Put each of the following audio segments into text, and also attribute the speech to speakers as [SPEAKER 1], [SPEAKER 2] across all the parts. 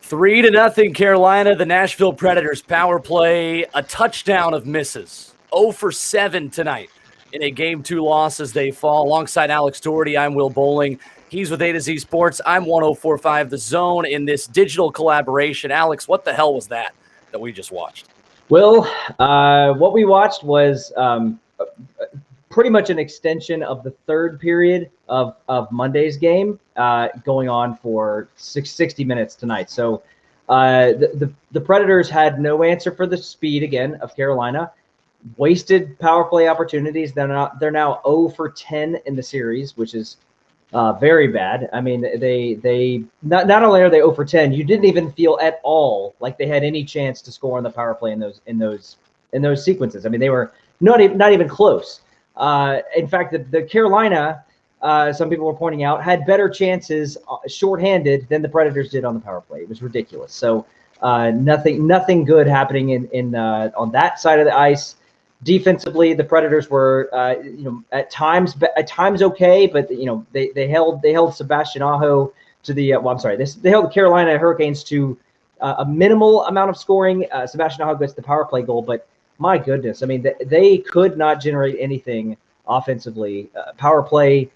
[SPEAKER 1] 3-0 Carolina. The Nashville Predators power play, a touchdown of misses. 0 for 7 tonight in a Game 2 loss as they fall. Alongside Alex Daugherty, I'm Will Boling. He's with A to Z Sports. I'm 104.5 The Zone in this digital collaboration. Alex, what the hell was that we just watched?
[SPEAKER 2] Will, what we watched was pretty much an extension of the third period of Monday's game, going on for 60 minutes tonight. So the Predators had no answer for the speed again of Carolina. Wasted power play opportunities. They're now 0 for 10 in the series, which is very bad. I mean, they not only are they 0 for 10, you didn't even feel at all like they had any chance to score on the power play in those sequences. I mean, they were not even close. In fact, the Carolina, some people were pointing out, had better chances shorthanded than the Predators did on the power play. It was ridiculous. So nothing good happening in on that side of the ice. Defensively, the Predators were at times okay, but they held Sebastian Aho to the they held the Carolina Hurricanes to a minimal amount of scoring. Sebastian Aho gets the power play goal, but my goodness, I mean, they could not generate anything offensively. Power play,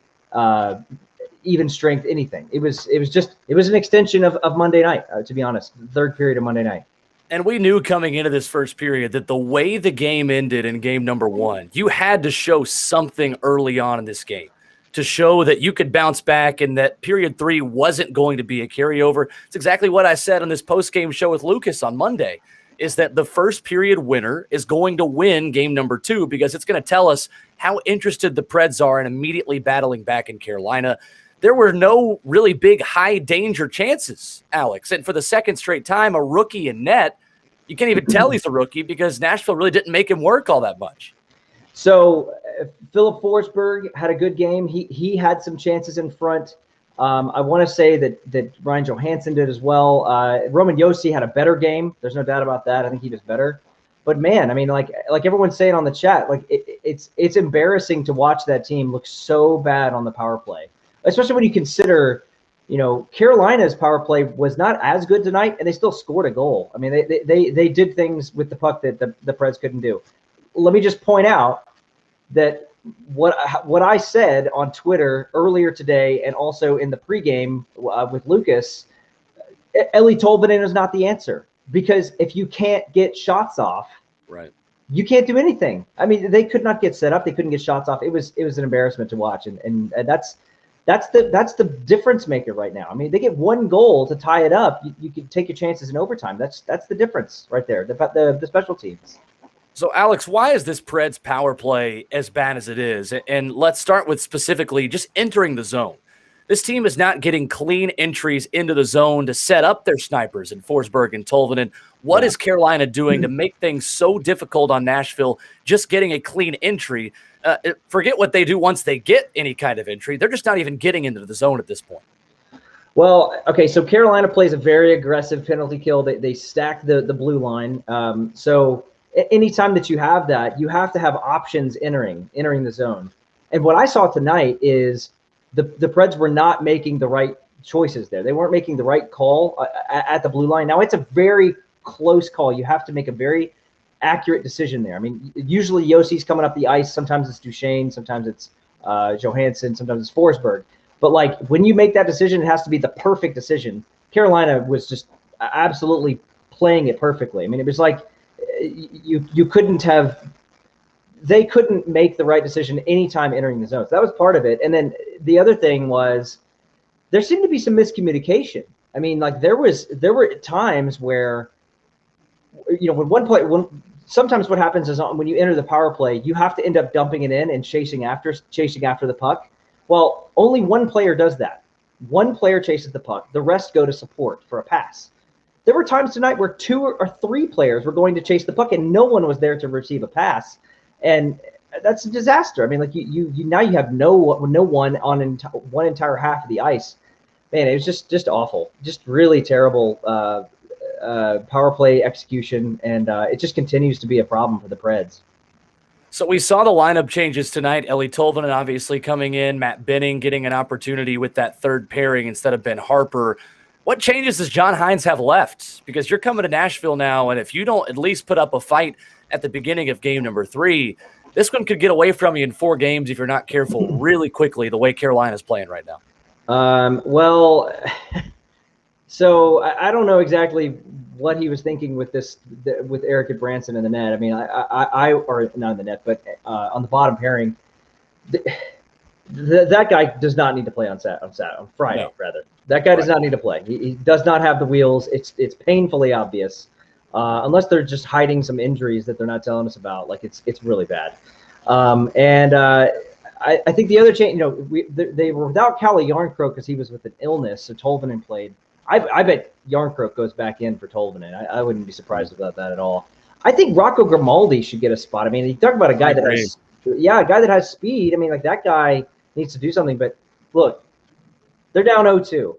[SPEAKER 2] even strength, anything. It was an extension of Monday night, to be honest, the third period of Monday night.
[SPEAKER 1] And we knew coming into this first period that the way the game ended in game number 1, you had to show something early on in this game to show that you could bounce back and that period 3 wasn't going to be a carryover. It's exactly what I said on this post-game show with Lucas on Monday, is that the first period winner is going to win game number 2 because it's going to tell us how interested the Preds are in immediately battling back in Carolina. There were no really big high-danger chances, Alex. And for the second straight time, a rookie in net, you can't even tell he's a rookie because Nashville really didn't make him work all that much.
[SPEAKER 2] So Philip Forsberg had a good game. He had some chances in front. I want to say that Ryan Johansson did as well. Roman Josi had a better game. There's no doubt about that. I think he was better. But man, I mean, like everyone's saying on the chat, like it's embarrassing to watch that team look so bad on the power play, especially when you consider, Carolina's power play was not as good tonight, and they still scored a goal. I mean, they did things with the puck that the Preds couldn't do. Let me just point out that what I said on Twitter earlier today and also in the pregame with Lucas, Eeli Tolvanen is not the answer, because if you can't get shots off,
[SPEAKER 1] right,
[SPEAKER 2] you can't do anything. I mean, they could not get set up. They couldn't get shots off. It was an embarrassment to watch, and that's the difference maker right now. I mean, they get one goal to tie it up. You can take your chances in overtime. That's the difference right there. The special teams.
[SPEAKER 1] So, Alex, why is this Preds power play as bad as it is? And let's start with specifically just entering the zone. This team is not getting clean entries into the zone to set up their snipers in Forsberg and Tolvanen. What is Carolina doing to make things so difficult on Nashville just getting a clean entry? Forget what they do once they get any kind of entry. They're just not even getting into the zone at this point.
[SPEAKER 2] Well, okay, so Carolina plays a very aggressive penalty kill. They stack the blue line. So anytime that you have that, you have to have options entering the zone. And what I saw tonight is the Preds were not making the right choices there. They weren't making the right call at the blue line. Now, it's a very close call. You have to make a very accurate decision there. I mean, usually Josi's coming up the ice. Sometimes it's Duchesne. Sometimes it's Johansson. Sometimes it's Forsberg. But, like, when you make that decision, it has to be the perfect decision. Carolina was just absolutely playing it perfectly. I mean, it was like you couldn't have – they couldn't make the right decision anytime entering the zone. So that was part of it. And then the other thing was there seemed to be some miscommunication. I mean, like, there were times where, sometimes what happens is when you enter the power play, you have to end up dumping it in and chasing after the puck. Well, only one player does that. One player chases the puck. The rest go to support for a pass. There were times tonight where 2 or 3 players were going to chase the puck and no one was there to receive a pass. And that's a disaster. I mean, like you now you have no one on one entire half of the ice. Man, it was just awful. Just really terrible power play execution, and it just continues to be a problem for the Preds.
[SPEAKER 1] So we saw the lineup changes tonight. Eeli Tolvanen obviously coming in, Matt Benning getting an opportunity with that third pairing instead of Ben Harper. What changes does John Hines have left? Because you're coming to Nashville now, and if you don't at least put up a fight at the beginning of game number 3, this one could get away from you in 4 games if you're not careful really quickly, the way Carolina's playing right now.
[SPEAKER 2] Well, so I don't know exactly what he was thinking with with Eric Branson in the net. I mean, I or not in the net, but on the bottom pairing, that guy does not need to play on Friday,
[SPEAKER 1] No.
[SPEAKER 2] rather. That guy does not need to play. He does not have the wheels. It's painfully obvious, unless they're just hiding some injuries that they're not telling us about. Like it's really bad. I think the other change, they were without Calle Yarncroke because he was with an illness, so Tolvanen played. I bet Yarncroke goes back in for Tolvanen. I wouldn't be surprised about that at all. I think Rocco Grimaldi should get a spot. I mean, you talk about a guy a guy that has speed. I mean, like that guy needs to do something. But look, they're down 0-2.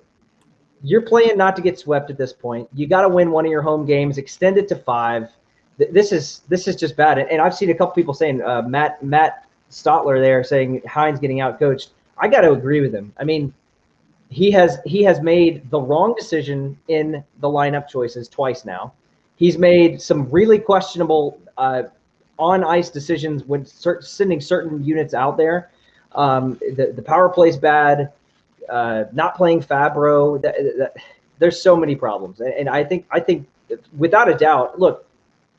[SPEAKER 2] You're playing not to get swept at this point. You got to win one of your home games, extend it to 5. This is just bad. And I've seen a couple people saying Matt Stotler there saying Hines getting out coached. I got to agree with him. I mean, he has made the wrong decision in the lineup choices twice now. He's made some really questionable on ice decisions when sending certain units out there. The power play's bad. Not playing Fabro. There's so many problems, and I think without a doubt. Look,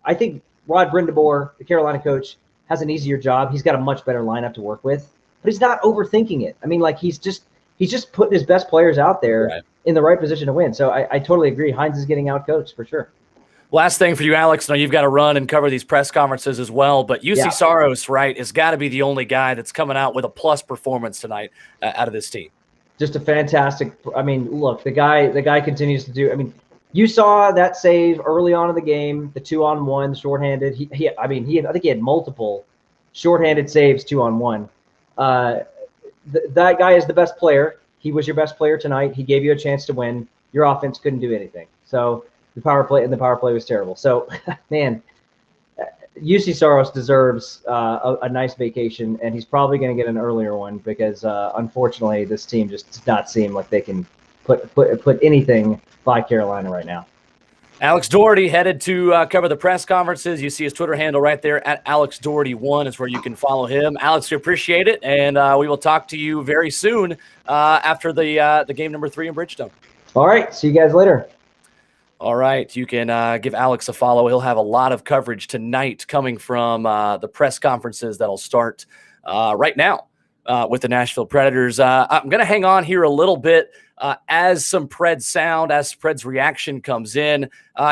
[SPEAKER 2] I think Rod Brindamore, the Carolina coach, has an easier job. He's got a much better lineup to work with, but he's not overthinking it. I mean, like he's just putting his best players out there in the right position to win. So I totally agree. Hines is getting out coached for sure.
[SPEAKER 1] Last thing for you, Alex. I know you've got to run and cover these press conferences as well, but UC Saros, right, has got to be the only guy that's coming out with a plus performance tonight out of this team.
[SPEAKER 2] Just a fantastic. I mean, look, the guy continues to do. I mean, you saw that save early on in the game, the 2-on-1 shorthanded. I think he had multiple shorthanded saves 2-on-1. That guy is the best player. He was your best player tonight. He gave you a chance to win. Your offense couldn't do anything. So the power play was terrible. So, man, UC Saros deserves a nice vacation, and he's probably going to get an earlier one because, unfortunately, this team just does not seem like they can put anything by Carolina right now.
[SPEAKER 1] Alex Daugherty headed to cover the press conferences. You see his Twitter handle right there at AlexDaugherty1 is where you can follow him. Alex, we appreciate it, and we will talk to you very soon after the game number 3 in Bridgestone.
[SPEAKER 2] All right. See you guys later.
[SPEAKER 1] All right. You can give Alex a follow. He'll have a lot of coverage tonight coming from the press conferences that'll start right now with the Nashville Predators. I'm going to hang on here a little bit as some Preds sound, as Preds reaction comes in.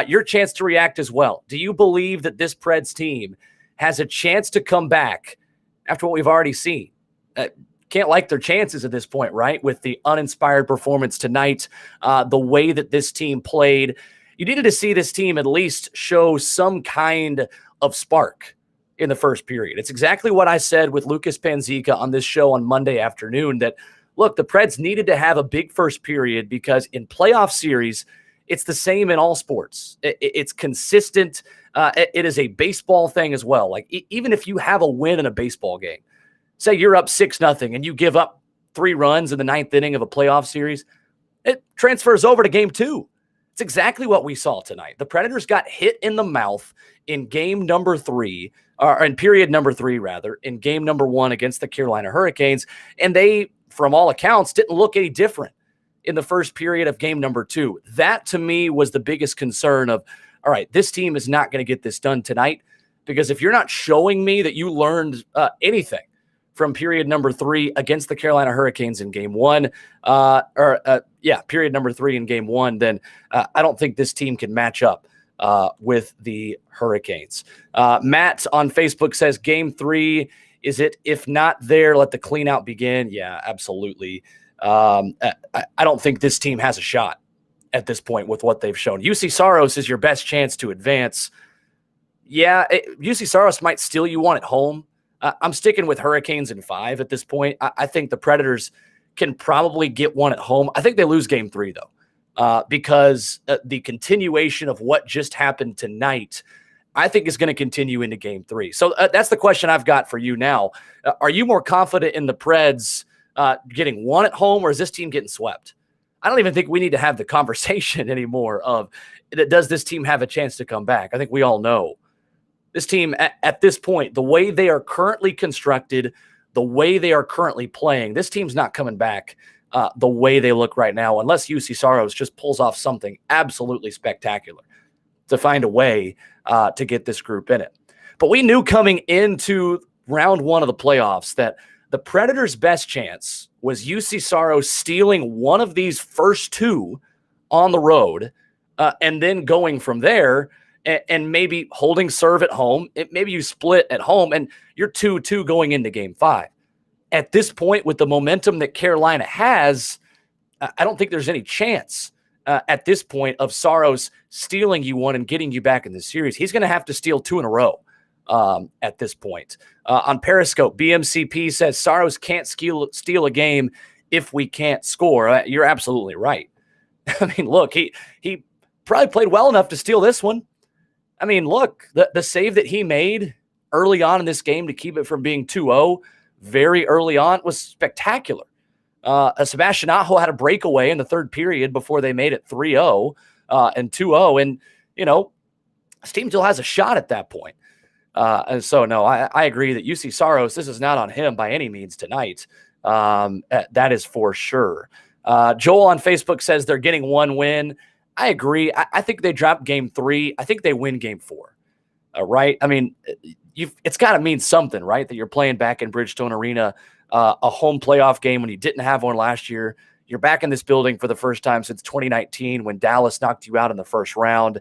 [SPEAKER 1] Your chance to react as well. Do you believe that this Preds team has a chance to come back after what we've already seen? Can't like their chances at this point, right? With the uninspired performance tonight, the way that this team played. You needed to see this team at least show some kind of spark in the first period. It's exactly what I said with Lucas Panzica on this show on Monday afternoon, that, look, the Preds needed to have a big first period because in playoff series, it's the same in all sports. It's consistent. It is a baseball thing as well. Like even if you have a win in a baseball game, say you're up 6-0 and you give up 3 runs in the 9th inning of a playoff series, it transfers over to game 2. It's exactly what we saw tonight. The Predators got hit in the mouth in game number 3, or in period number 3, rather, in game number 1 against the Carolina Hurricanes. And they, from all accounts, didn't look any different in the first period of game number 2. That, to me, was the biggest concern of, all right, this team is not going to get this done tonight, because if you're not showing me that you learned anything from period number 3 against the Carolina Hurricanes in game 1, period number 3 in game 1, then I don't think this team can match up with the Hurricanes. Matt on Facebook says, game 3, is it, if not there, let the clean out begin? Yeah, absolutely. I don't think this team has a shot at this point with what they've shown. UC Saros is your best chance to advance. Yeah, UC Saros might steal you one at home. I'm sticking with Hurricanes in 5 at this point. I think the Predators can probably get one at home. I think they lose game 3, though, because the continuation of what just happened tonight, I think, is going to continue into game 3. So that's the question I've got for you now. Are you more confident in the Preds getting one at home, or is this team getting swept? I don't even think we need to have the conversation anymore of, does this team have a chance to come back? I think we all know this team at this point, the way they are currently constructed, the way they are currently playing, this team's not coming back the way they look right now, unless UC Saros just pulls off something absolutely spectacular to find a way to get this group in it. But we knew coming into round one of the playoffs that the Predators' best chance was UC Saros stealing one of these first two on the road and then going from there and maybe holding serve at home. Maybe you split at home and you're 2-2 going into game 5. At this point, with the momentum that Carolina has, I don't think there's any chance at this point of Saros stealing you one and getting you back in the series. He's going to have to steal 2 in a row at this point. On Periscope, BMCP says Saros can't steal a game if we can't score. You're absolutely right. I mean, look, he probably played well enough to steal this one. I mean, look, the save that he made early on in this game to keep it from being 2-0 very early on was spectacular. Sebastian Aho had a breakaway in the third period before they made it 3-0 and 2-0. And, you know, this team still has a shot at that point. And so, no, I agree that UC Saros, this is not on him by any means tonight. That is for sure. Joel on Facebook says they're getting one win. I agree. I think they drop game 3. I think they win game 4. Right? I mean, it's got to mean something, right? That you're playing back in Bridgestone Arena, a home playoff game when you didn't have one last year. You're back in this building for the first time since 2019 when Dallas knocked you out in the first round.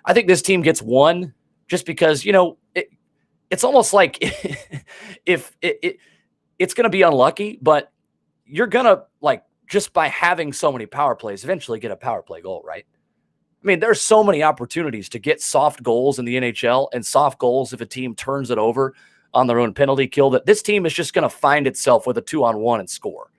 [SPEAKER 1] I think this team gets one just because, you know, it's almost like if it's going to be unlucky, but you're going to, like, just by having so many power plays, eventually get a power play goal, right? I mean, there's so many opportunities to get soft goals in the NHL and soft goals if a team turns it over on their own penalty kill, that this team is just going to find itself with a 2-on-1 and score.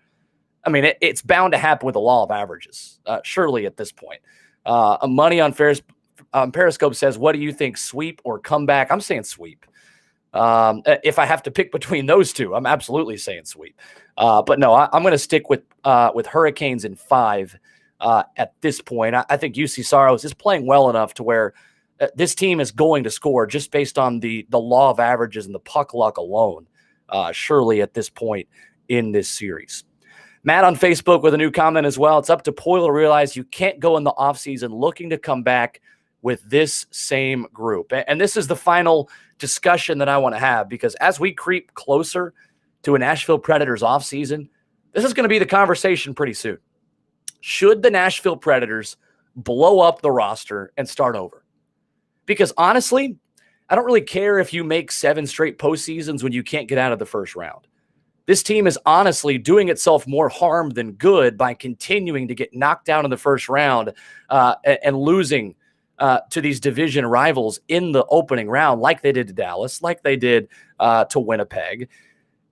[SPEAKER 1] I mean, it's bound to happen with the law of averages, surely at this point. Money on Periscope says, what do you think, sweep or comeback? I'm saying sweep. If I have to pick between those two, I'm absolutely saying sweep. But no, I'm going to stick with Hurricanes in 5 at this point. I think UC Saros is playing well enough to where this team is going to score just based on the law of averages and the puck luck alone, surely at this point in this series. Matt on Facebook with a new comment as well. It's up to Poyle to realize you can't go in the offseason looking to come back with this same group. And this is the final discussion that I want to have, because as we creep closer to a Nashville Predators offseason, this is going to be the conversation pretty soon. Should the Nashville Predators blow up the roster and start over? Because honestly, I don't really care if you make 7 straight postseasons when you can't get out of the first round. This team is honestly doing itself more harm than good by continuing to get knocked out in the first round and losing to these division rivals in the opening round, like they did to Dallas, like they did to Winnipeg.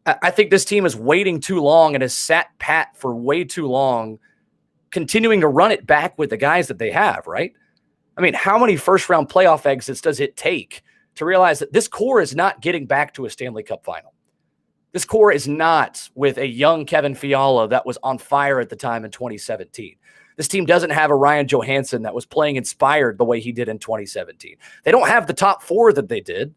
[SPEAKER 1] I think this team is waiting too long and has sat pat for way too long, continuing to run it back with the guys that they have, right? I mean, how many first-round playoff exits does it take to realize that this core is not getting back to a Stanley Cup final? This core is not with a young Kevin Fiala that was on fire at the time in 2017. This team doesn't have a Ryan Johansson that was playing inspired the way he did in 2017. They don't have the top 4 that they did.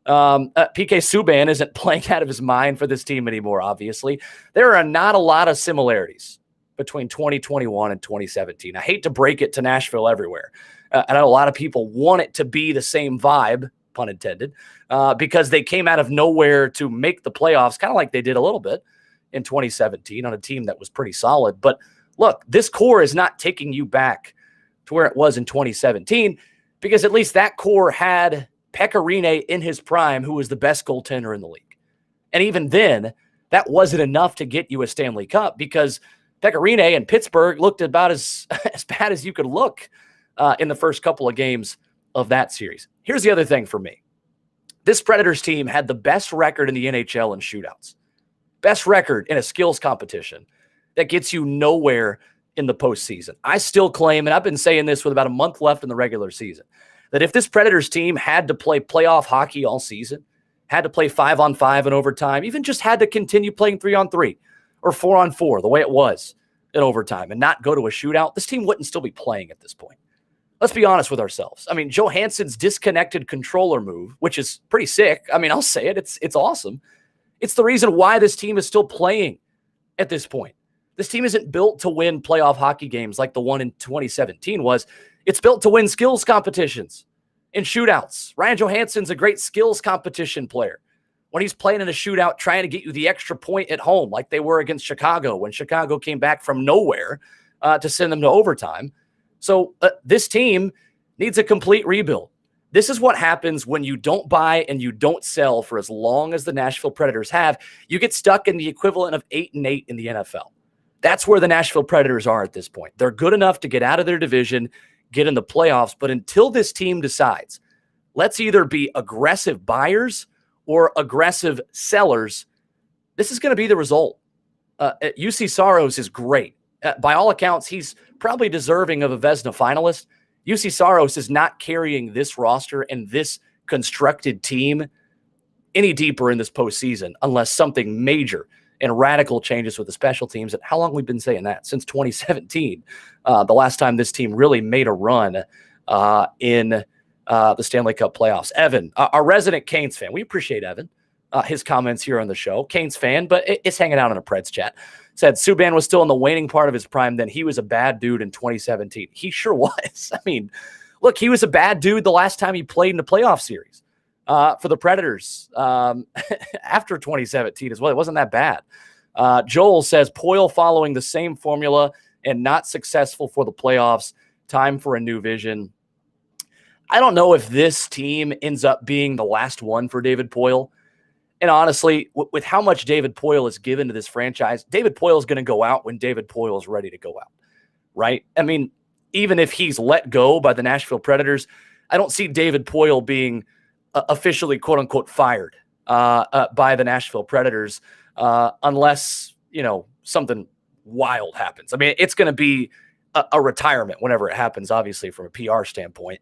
[SPEAKER 1] PK Subban isn't playing out of his mind for this team anymore, obviously. There are not a lot of similarities between 2021 and 2017. I hate to break it to Nashville everywhere. I know a lot of people want it to be the same vibe, pun intended, because they came out of nowhere to make the playoffs, kind of like they did a little bit in 2017 on a team that was pretty solid. But look, this core is not taking you back to where it was in 2017, because at least that core had Pekka Rinne in his prime, who was the best goaltender in the league. And even then, that wasn't enough to get you a Stanley Cup, because Pekka Rinne and Pittsburgh looked about as bad as you could look in the first couple of games of that series. Here's the other thing for me. This Predators team had the best record in the NHL in shootouts. Best record in a skills competition that gets you nowhere in the postseason. I still claim, and I've been saying this with about a month left in the regular season, that if this Predators team had to play playoff hockey all season, had to play 5-on-5 in overtime, even just had to continue playing 3-on-3 or 4-on-4 the way it was in overtime and not go to a shootout, this team wouldn't still be playing at this point. Let's be honest with ourselves. I mean, Johansson's disconnected controller move, which is pretty sick. I mean, I'll say it. It's awesome. It's the reason why this team is still playing at this point. This team isn't built to win playoff hockey games like the one in 2017 was. It's built to win skills competitions and shootouts. Ryan Johansson's a great skills competition player. When he's playing in a shootout, trying to get you the extra point at home, like they were against Chicago when Chicago came back from nowhere to send them to overtime. So this team needs a complete rebuild. This is what happens when you don't buy and you don't sell for as long as the Nashville Predators have. You get stuck in the equivalent of 8-8 in the NFL. That's where the Nashville Predators are at this point. They're good enough to get out of their division, get in the playoffs, but until this team decides, let's either be aggressive buyers or aggressive sellers, this is going to be the result. UC Saros is great. By all accounts, he's probably deserving of a Vezina finalist. UC Saros is not carrying this roster and this constructed team any deeper in this postseason unless something major and radical changes with the special teams. And how long we've been saying that? Since 2017, the last time this team really made a run in the Stanley Cup playoffs. Evan, our resident Canes fan, we appreciate Evan, his comments here on the show. Canes fan, but it's hanging out in a Preds chat. Said Subban was still in the waning part of his prime then. He was a bad dude in 2017. He sure was. I mean, look, he was a bad dude the last time he played in a playoff series for the Predators after 2017 as well. It wasn't that bad. Joel says Poyle following the same formula and not successful for the playoffs. Time for a new vision. I don't know if this team ends up being the last one for David Poyle. And honestly, with how much David Poyle is given to this franchise, David Poyle is going to go out when David Poyle is ready to go out, right? I mean, even if he's let go by the Nashville Predators, I don't see David Poyle being officially, quote-unquote, fired by the Nashville Predators unless, something wild happens. I mean, it's going to be a retirement whenever it happens, obviously, from a PR standpoint.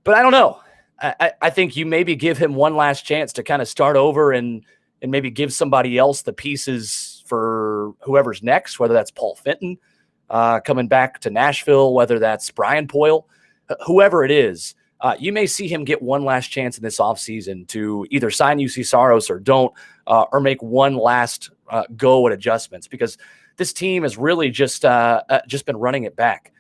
[SPEAKER 1] But I don't know. I think you maybe give him one last chance to kind of start over and maybe give somebody else the pieces for whoever's next, whether that's Paul Fenton coming back to Nashville, whether that's Brian Poyle, whoever it is. You may see him get one last chance in this offseason to either sign UC Saros or don't, or make one last go at adjustments, because this team has really just been running it back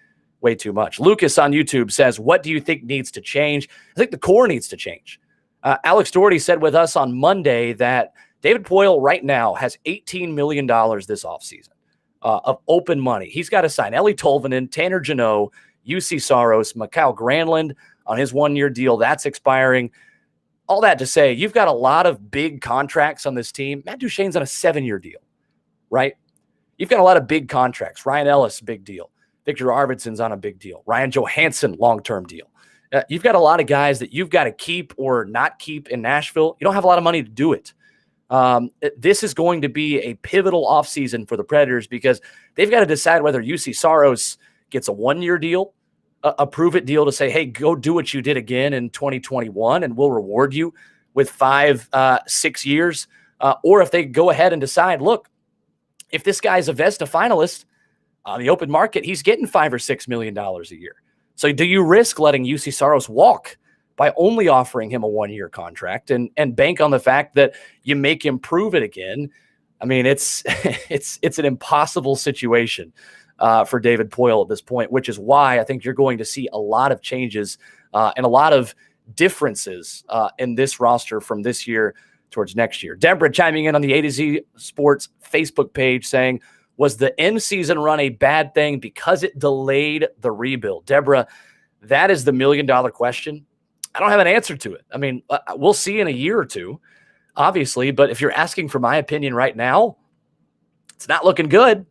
[SPEAKER 1] way too much. Lucas on YouTube says, what do you think needs to change? I think the core needs to change. Alex Daugherty said with us on Monday that David Poyle right now has $18 million this offseason of open money. He's got to sign Ellie Tolvanen, Tanner Jeannot, UC Saros, Mikhail Granlund on his one-year deal. That's expiring. All that to say, you've got a lot of big contracts on this team. Matt Duchene's on a 7-year deal, right? You've got a lot of big contracts. Ryan Ellis, big deal. Victor Arvidsson's on a big deal. Ryan Johansson, long-term deal. You've got a lot of guys that you've got to keep or not keep in Nashville. You don't have a lot of money to do it. This is going to be a pivotal offseason for the Predators because they've got to decide whether UC Saros gets a 1-year deal, a prove-it deal to say, hey, go do what you did again in 2021 and we'll reward you with 5-6 years. Or if they go ahead and decide, look, if this guy's a Vezina finalist, on the open market, he's getting $5 or $6 million a year. So do you risk letting UC Saros walk by only offering him a 1-year contract and bank on the fact that you make him prove it again? I mean, it's an impossible situation for David Poyle at this point, which is why I think you're going to see a lot of changes and a lot of differences in this roster from this year towards next year. Deborah chiming in on the A to Z Sports Facebook page saying, was the end season run a bad thing because it delayed the rebuild? Deborah, that is the $1 million question. I don't have an answer to it. I mean, we'll see in a year or two, obviously, but if you're asking for my opinion right now, it's not looking good.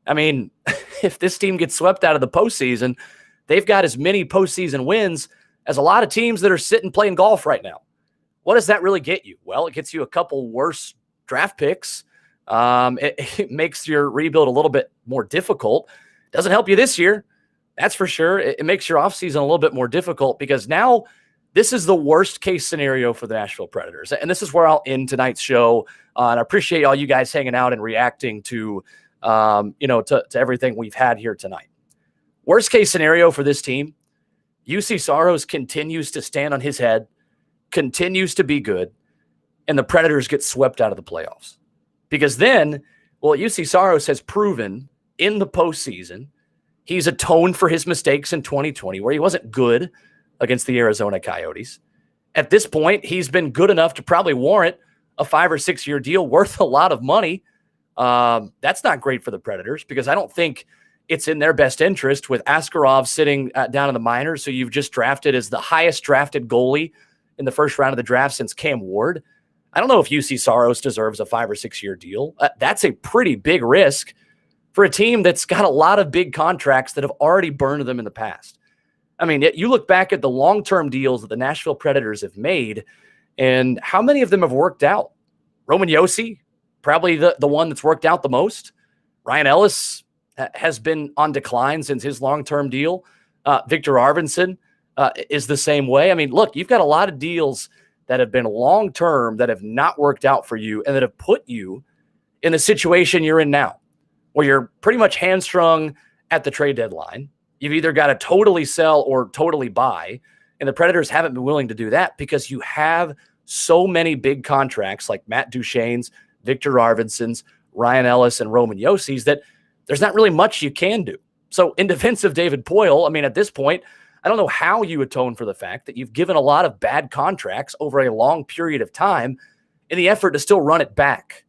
[SPEAKER 1] I mean, if this team gets swept out of the postseason, they've got as many postseason wins as a lot of teams that are sitting playing golf right now. What does that really get you? Well, it gets you a couple worse draft picks. It makes your rebuild a little bit more difficult. Doesn't help you this year. That's for sure. It makes your offseason a little bit more difficult because now this is the worst case scenario for the Nashville Predators. And this is where I'll end tonight's show. And I appreciate all you guys hanging out and reacting to to everything we've had here tonight. Worst case scenario for this team, UC Saros continues to stand on his head, continues to be good, and the Predators get swept out of the playoffs. Because then, UC Saros has proven in the postseason, he's atoned for his mistakes in 2020, where he wasn't good against the Arizona Coyotes. At this point, he's been good enough to probably warrant a 5 or 6 year deal worth a lot of money. That's not great for the Predators because I don't think it's in their best interest with Askarov sitting down in the minors, who you've just drafted as the highest drafted goalie in the first round of the draft since Cam Ward. I don't know if UC Saros deserves a 5 or 6 year deal. That's a pretty big risk for a team that's got a lot of big contracts that have already burned them in the past. I mean, you look back at the long-term deals that the Nashville Predators have made, and how many of them have worked out? Roman Josi, probably the one that's worked out the most. Ryan Ellis has been on decline since his long-term deal. Victor Arvidsson is the same way. I mean, look, you've got a lot of deals that have been long-term that have not worked out for you and that have put you in the situation you're in now, where you're pretty much hamstrung at the trade deadline. You've either got to totally sell or totally buy, and the Predators haven't been willing to do that because you have so many big contracts like Matt Duchene's, Victor Arvidsson's, Ryan Ellis, and Roman Josi's that there's not really much you can do. So in defense of David Poile, I mean, at this point, I don't know how you atone for the fact that you've given a lot of bad contracts over a long period of time in the effort to still run it back.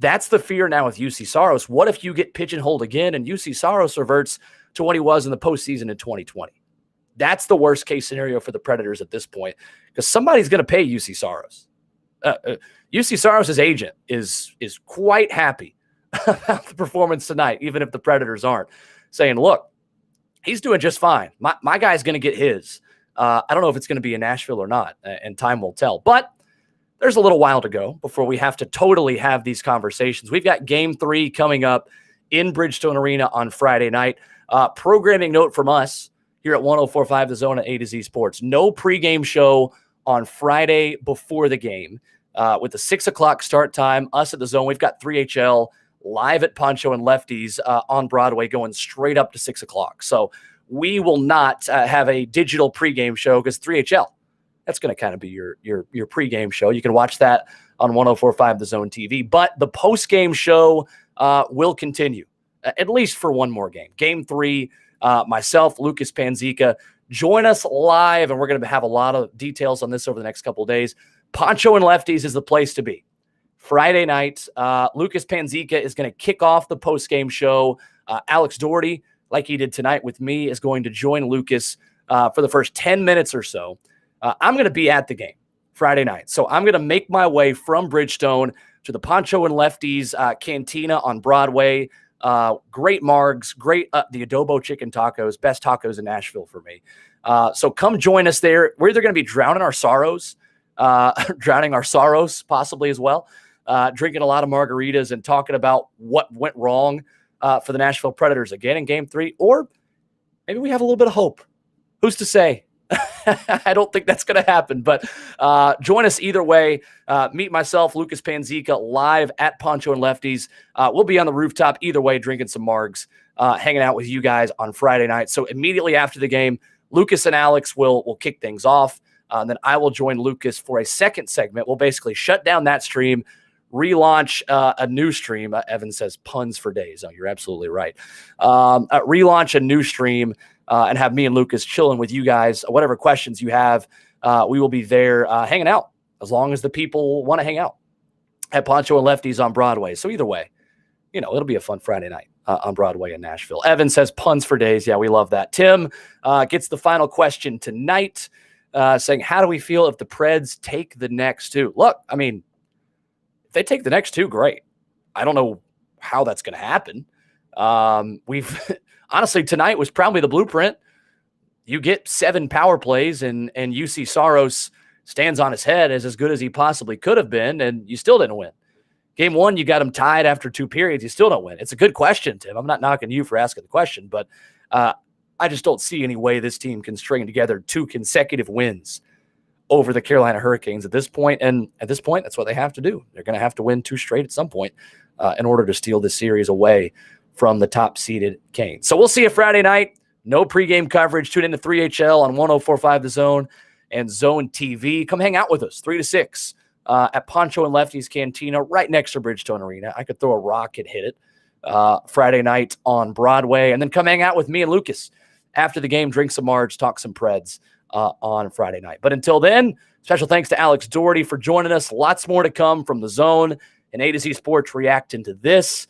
[SPEAKER 1] That's the fear now with UC Saros. What if you get pigeonholed again and UC Saros reverts to what he was in the postseason in 2020? That's the worst case scenario for the Predators at this point, because somebody's going to pay UC Saros. UC Saros' agent is quite happy about the performance tonight, even if the Predators aren't, saying, look, he's doing just fine. My guy's going to get his. I don't know if it's going to be in Nashville or not, and time will tell. But there's a little while to go before we have to totally have these conversations. We've got Game 3 coming up in Bridgestone Arena on Friday night. Programming note from us here at 104.5 The Zone at A to Z Sports. No pregame show on Friday before the game. With the 6 o'clock start time, us at The Zone, we've got 3HL live at Poncho and Lefties on Broadway going straight up to 6 o'clock. So we will not have a digital pregame show because 3HL, that's going to kind of be your pregame show. You can watch that on 104.5 The Zone TV. But the postgame show will continue, at least for one more game. Game 3, myself, Lucas Panzica, join us live, and we're going to have a lot of details on this over the next couple of days. Poncho and Lefties is the place to be. Friday night, Lucas Panzica is going to kick off the postgame show. Alex Daugherty, like he did tonight with me, is going to join Lucas for the first 10 minutes or so. I'm going to be at the game Friday night. So I'm going to make my way from Bridgestone to the Poncho and Lefties Cantina on Broadway. Great margs, great the adobo chicken tacos, best tacos in Nashville for me. So come join us there. We're either going to be drowning our sorrows possibly as well, drinking a lot of margaritas and talking about what went wrong for the Nashville Predators again in Game 3, or maybe we have a little bit of hope. Who's to say? I don't think that's going to happen, but join us either way. Meet myself, Lucas Panzica, live at Poncho and Lefties. We'll be on the rooftop either way, drinking some margs, hanging out with you guys on Friday night. So immediately after the game, Lucas and Alex will kick things off. And then I will join Lucas for a second segment. We'll basically shut down that stream, relaunch a new stream. Evan says puns for days. Oh, you're absolutely right. Relaunch a new stream and have me and Lucas chilling with you guys. Whatever questions you have, we will be there hanging out as long as the people want to hang out at Poncho and Lefties on Broadway. So either way, it'll be a fun Friday night on Broadway in Nashville. Evan says puns for days. Yeah, we love that. Tim gets the final question tonight, saying, how do we feel if the Preds take the next 2? Look, I mean, if they take the next 2, great. I don't know how that's going to happen. Honestly, tonight was probably the blueprint. You get 7 power plays and UC Saros stands on his head as good as he possibly could have been, and you still didn't win. Game 1, you got him tied after 2 periods. You still don't win. It's a good question, Tim. I'm not knocking you for asking the question, but I just don't see any way this team can string together 2 consecutive wins over the Carolina Hurricanes at this point. And at this point, that's what they have to do. They're going to have to win 2 straight at some point in order to steal this series away from the top-seeded Canes. So we'll see you Friday night. No pregame coverage. Tune into 3HL on 104.5 The Zone and Zone TV. Come hang out with us 3 to 6 at Poncho and Lefty's Cantina right next to Bridgestone Arena. I could throw a rock and hit it Friday night on Broadway. And then come hang out with me and Lucas after the game, drink some Marge, talk some Preds on Friday night. But until then, special thanks to Alex Daugherty for joining us. Lots more to come from The Zone and A to Z Sports reacting to this.